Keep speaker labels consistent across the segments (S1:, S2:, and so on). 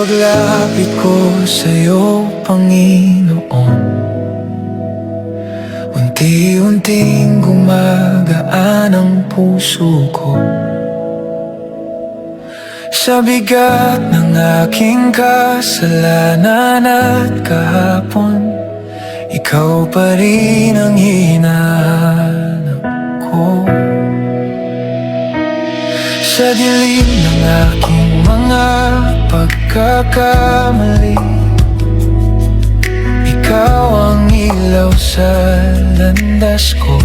S1: paglapit ko sa'yo, Panginoon, unti-unting gumagaan ang puso ko. Sa bigat ng aking kasalanan at kahapon, ikaw pa rin ang hinahanap ko. Sa dilim ng aking mga pagkakamali, ikaw ang ilaw sa landas ko.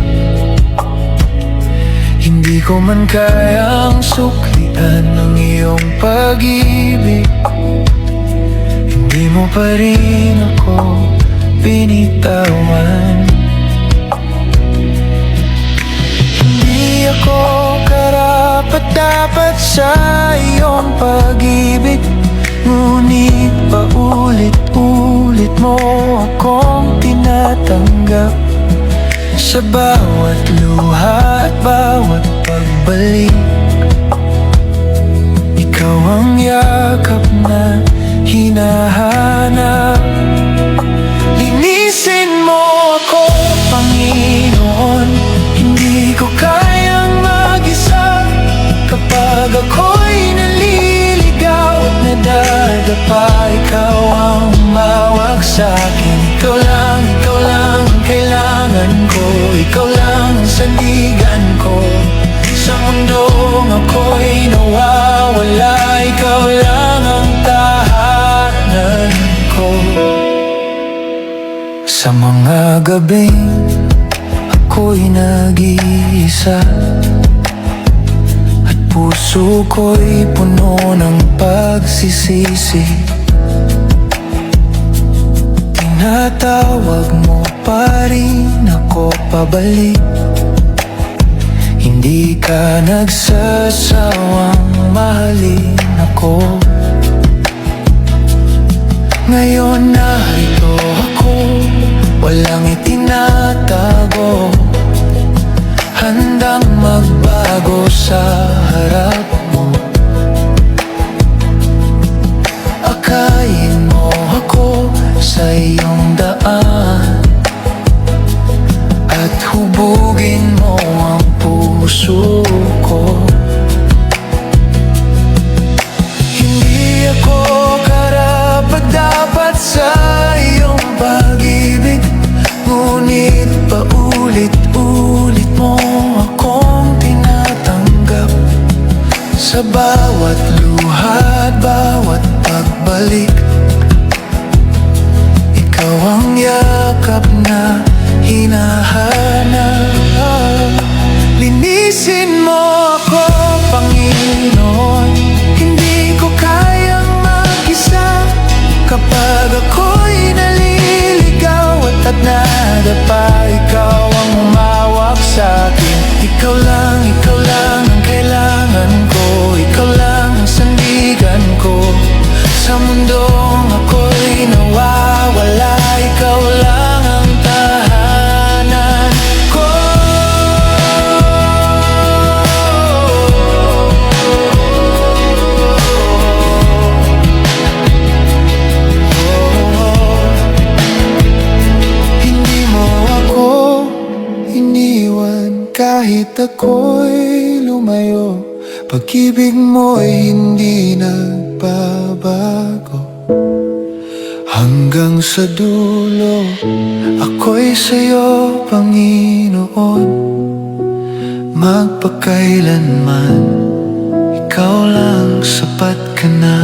S1: Hindi ko man kayang suklian ang iyong pag-ibig, hindi mo pa rin ako binitawan. Hindi ako karapat-dapat sa iyong pag-ibig, ngunit paulit-ulit mo akong tinatanggap. Sa bawat luha at bawat pagbalik, ikaw ang yakap na hinahanap. Linisin mo ako, Panginoon, hindi ko kayang mag-isa. Kapag ako'y naliligaw at nadadapa, ikaw ang umawag sa'kin. Ikaw lang ang kailangan ko, ikaw lang ang sandigan ko. Sa mundong ako'y nawawala, ikaw lang ang tahanan ko. Sa mga gabing ako'y nag-iisa at puso ko'y puno ng pagsisisi, tinatawag mo pa rin ako pabalik. Hindi ka nagsasawang mahalin ako. Ngayon narito ako, walang itinatago, handang magbago sa harap mo. Akayin mo ako sa iyong daan at hubugin mo ang puso ko. Hindi ako karapat-dapat sa iyong pag-ibig, ngunit paulit-ulit mo akong tinatanggap. Sa bawat luha at bawat pagbalik, ikaw ang yakap na hinahanap. Linisin mo ako, Panginoon, hindi ko kayang mag-isa. Kapag ako'y naliligaw at nadapa, ikaw ang umawak sa'kin. Ikaw lang ang kailangan ko, ikaw lang ang sandigan ko. Sa mundong ako'y nawawala, ikaw lang ang tahanan ko. Hindi mo ako iniwan kahit ako'y lumayo. Pag-ibig mo'y hindi nagbabago. Hanggang sa dulo, ako'y sa'yo, Panginoon. Magpakailanman, ikaw lang sapat ka na.